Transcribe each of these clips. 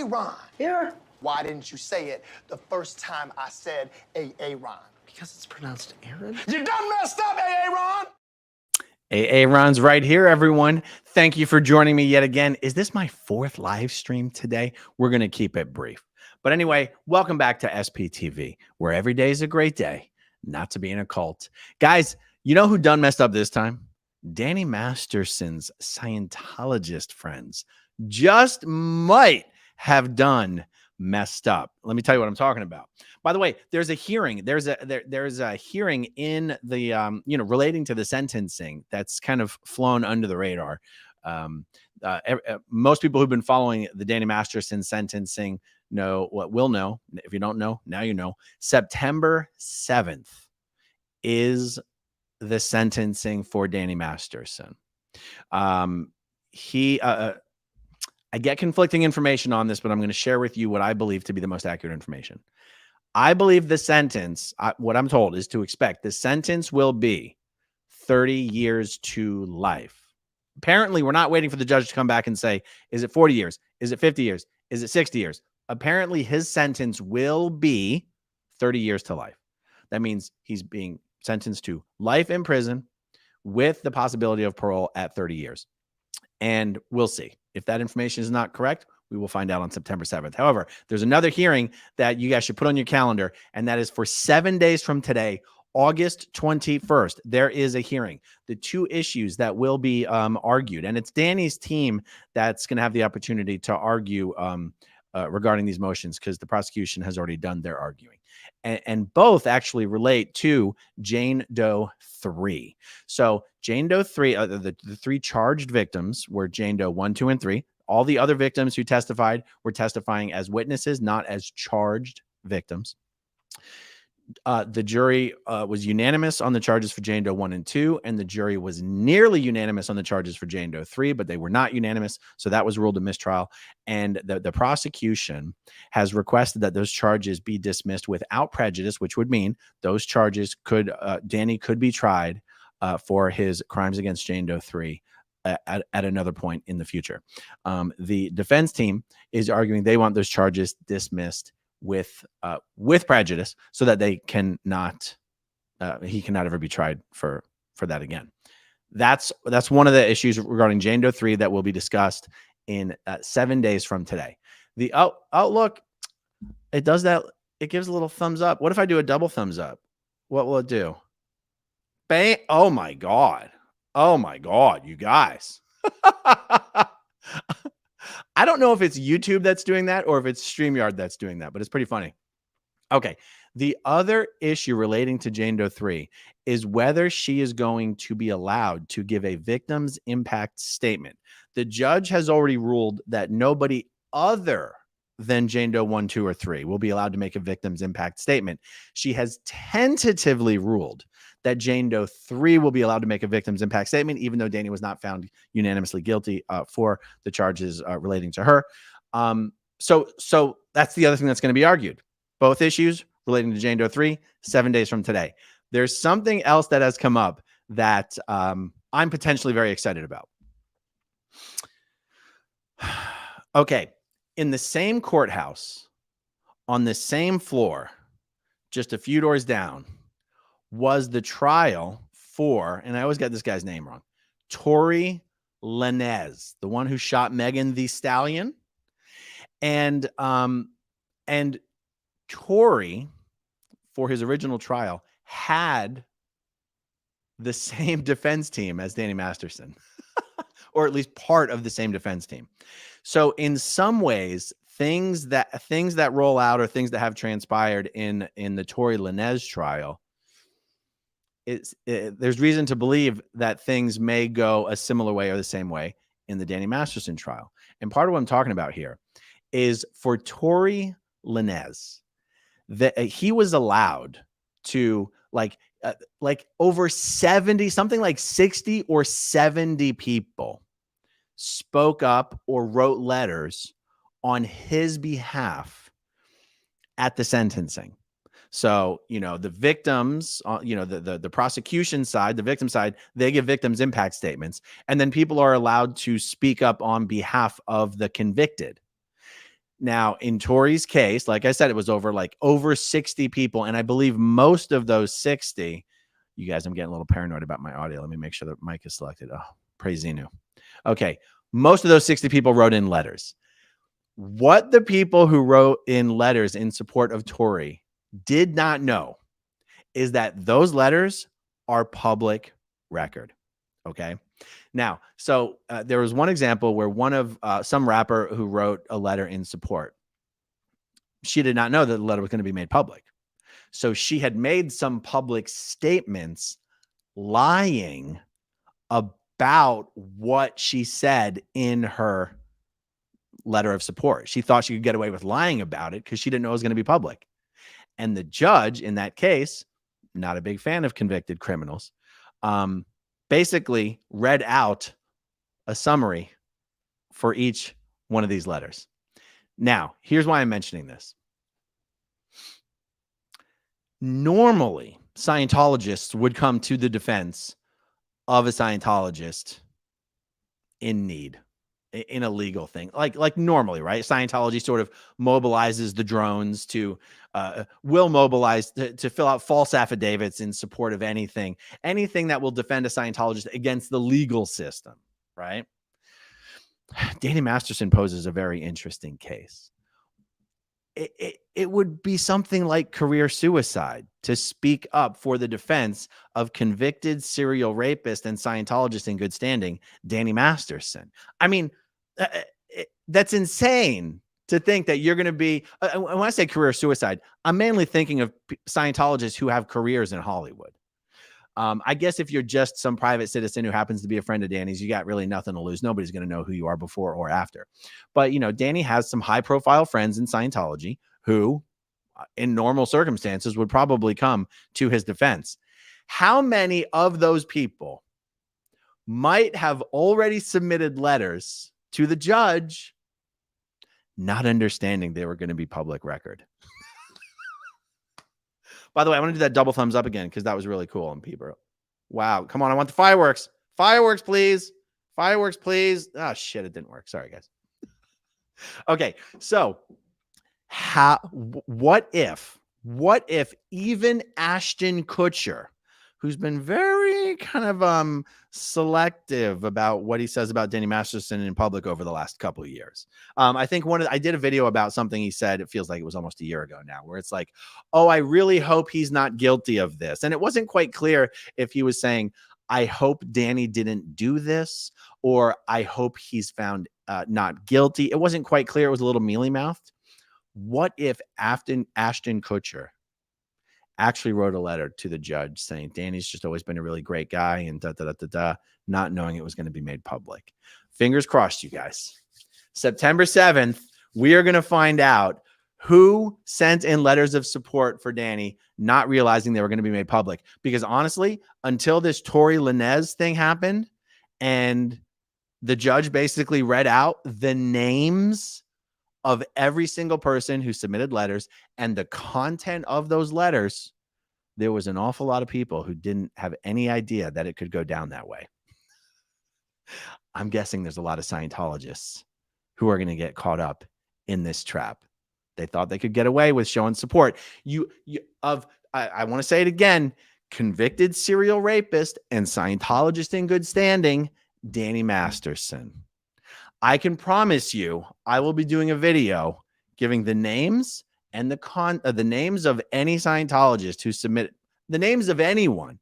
Ron. Yeah. Why didn't you say it the first time I said Ron? Because it's pronounced Aaron. You done messed up, Ron. Ron's right here, everyone. Thank you for joining me yet again. Is this my fourth live stream today? We're going to keep it brief. But anyway, welcome back to SPTV, where every day is a great day not to be in a cult. Guys, you know who done messed up this time? Danny Masterson's Scientologist friends just might have done messed up. Let me tell you what I'm talking about. By the way, there's a hearing. There's a hearing in the relating to the sentencing that's kind of flown under the radar. Most people who've been following the Danny Masterson sentencing will know. If you don't know, now you know. September 7th is the sentencing for Danny Masterson. I get conflicting information on this, but I'm going to share with you what I believe to be the most accurate information. I believe the sentence, what I'm told is to expect, the sentence will be 30 years to life. Apparently, we're not waiting for the judge to come back and say, is it 40 years? Is it 50 years? Is it 60 years? Apparently, his sentence will be 30 years to life. That means he's being sentenced to life in prison with the possibility of parole at 30 years. And we'll see. If that information is not correct, we will find out on September 7th. However, there's another hearing that you guys should put on your calendar, and that is for 7 days from today, August 21st. There is a hearing. The two issues that will be argued, and it's Danny's team that's going to have the opportunity to argue regarding these motions because the prosecution has already done their arguing. And both actually relate to Jane Doe 3. So Jane Doe 3, the three charged victims were Jane Doe 1, 2, and 3. All the other victims who testified were testifying as witnesses, not as charged victims. The jury was unanimous on the charges for Jane Doe 1 and 2, and the jury was nearly unanimous on the charges for Jane Doe 3, but they were not unanimous, so that was ruled a mistrial. And the prosecution has requested that those charges be dismissed without prejudice, which would mean those charges Danny could be tried for his crimes against Jane Doe 3 at another point in the future. The defense team is arguing they want those charges dismissed with prejudice so that he cannot ever be tried for that again. That's one of the issues regarding Jane Doe 3 that will be discussed in 7 days from today. The Outlook, it does that. It gives a little thumbs up. What if I do a double thumbs up? What will it do? Bang. Oh my God, you guys. I don't know if it's YouTube that's doing that or if it's StreamYard that's doing that, but it's pretty funny. Okay. The other issue relating to Jane Doe 3 is whether she is going to be allowed to give a victim's impact statement. The judge has already ruled that nobody other than Jane Doe 1, 2, or 3 will be allowed to make a victim's impact statement. She has tentatively ruled that Jane Doe 3 will be allowed to make a victim's impact statement, even though Danny was not found unanimously guilty for the charges relating to her. So that's the other thing that's going to be argued. Both issues relating to Jane Doe 3, 7 days from today. There's something else that has come up that I'm potentially very excited about. Okay. In the same courthouse, on the same floor, just a few doors down, was the trial for, and I always get this guy's name wrong, Tory Lanez, the one who shot Megan Thee Stallion. And Tory, for his original trial, had the same defense team as Danny Masterson, or at least part of the same defense team. So in some ways, things that roll out or things that have transpired in the Tory Lanez trial, there's reason to believe that things may go a similar way or the same way in the Danny Masterson trial. And part of what I'm talking about here is for Tory Lanez, that he was allowed to like over 70, something like 60 or 70 people spoke up or wrote letters on his behalf at the sentencing. So, the victims, the prosecution side, the victim side, they give victims impact statements, and then people are allowed to speak up on behalf of the convicted. Now, in Tori's case, like I said, it was over 60 people. And I believe most of those 60, you guys, I'm getting a little paranoid about my audio. Let me make sure that mic is selected. Oh, praise Xenu. Okay. Most of those 60 people wrote in letters. What the people who wrote in letters in support of Tori did not know is that those letters are public record. Okay. Now, so there was one example where one of some rapper who wrote a letter in support. She did not know that the letter was going to be made public. So she had made some public statements lying about what she said in her letter of support. She thought she could get away with lying about it because she didn't know it was going to be public. And the judge in that case, not a big fan of convicted criminals, basically read out a summary for each one of these letters. Now, here's why I'm mentioning this. Normally, Scientologists would come to the defense of a Scientologist in need, in a legal thing, like normally, right? Scientology sort of mobilizes the drones to will mobilize to fill out false affidavits in support of anything that will defend a Scientologist against the legal system, right? Danny Masterson poses a very interesting case. It would be something like career suicide to speak up for the defense of convicted serial rapist and Scientologist in good standing, Danny Masterson. I mean, that's insane to think that you're going to be, when I say career suicide, I'm mainly thinking of Scientologists who have careers in Hollywood. I guess if you're just some private citizen who happens to be a friend of Danny's, you got really nothing to lose. Nobody's going to know who you are before or after. But, you know, Danny has some high profile friends in Scientology who, in normal circumstances, would probably come to his defense. How many of those people might have already submitted letters to the judge, not understanding they were going to be public record? By the way, I want to do that double thumbs up again because that was really cool on Peebro. Wow. Come on. I want the fireworks. Fireworks, please. Fireworks, please. Oh, shit. It didn't work. Sorry, guys. Okay. So what if even Ashton Kutcher, who's been very kind of selective about what he says about Danny Masterson in public over the last couple of years. I think I did a video about something he said, it feels like it was almost a year ago now, where it's like, oh, I really hope he's not guilty of this. And it wasn't quite clear if he was saying, I hope Danny didn't do this, or I hope he's found not guilty. It wasn't quite clear. It was a little mealy-mouthed. What if Ashton Kutcher actually wrote a letter to the judge saying Danny's just always been a really great guy and not knowing it was going to be made public? Fingers crossed, you guys. September 7th, we are going to find out who sent in letters of support for Danny, not realizing they were going to be made public. Because honestly, until this Tory Lanez thing happened and the judge basically read out the names of every single person who submitted letters and the content of those letters, there was an awful lot of people who didn't have any idea that it could go down that way. I'm guessing there's a lot of Scientologists who are going to get caught up in this trap. They thought they could get away with showing support. I want to say it again, convicted serial rapist and Scientologist in good standing, Danny Masterson. I can promise you, I will be doing a video giving the names and the names of any Scientologist who submitted the names of anyone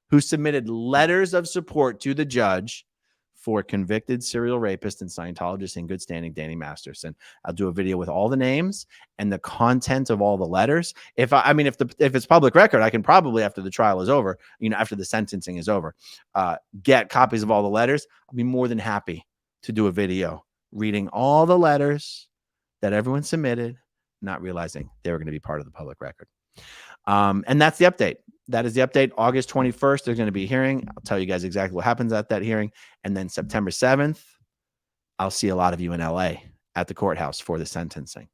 who submitted letters of support to the judge for convicted serial rapist and Scientologist in good standing, Danny Masterson. I'll do a video with all the names and the content of all the letters. If it's public record, I can probably, after the trial is over, after the sentencing is over, get copies of all the letters. I'll be more than happy to do a video reading all the letters that everyone submitted, not realizing they were going to be part of the public record. And that's the update. That is the update. August 21st, there's going to be a hearing. I'll tell you guys exactly what happens at that hearing. And then September 7th, I'll see a lot of you in LA at the courthouse for the sentencing.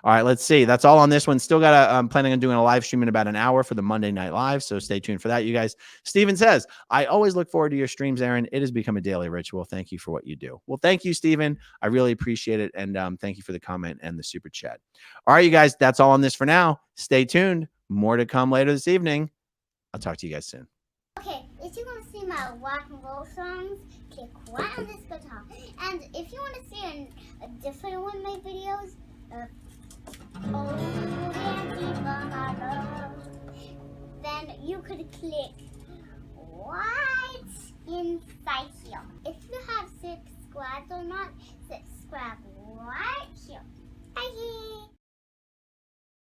All right, let's see. That's all on this one. Still got I'm planning on doing a live stream in about an hour for the Monday Night Live, so stay tuned for that, you guys. Steven says, I always look forward to your streams, Aaron. It has become a daily ritual. Thank you for what you do. Well, thank you, Steven. I really appreciate it, and thank you for the comment and the super chat. All right, you guys, that's all on this for now. Stay tuned. More to come later this evening. I'll talk to you guys soon. Okay, if you want to see my rock and roll songs, click right on this guitar. And if you want to see a different one of my videos, then you could click right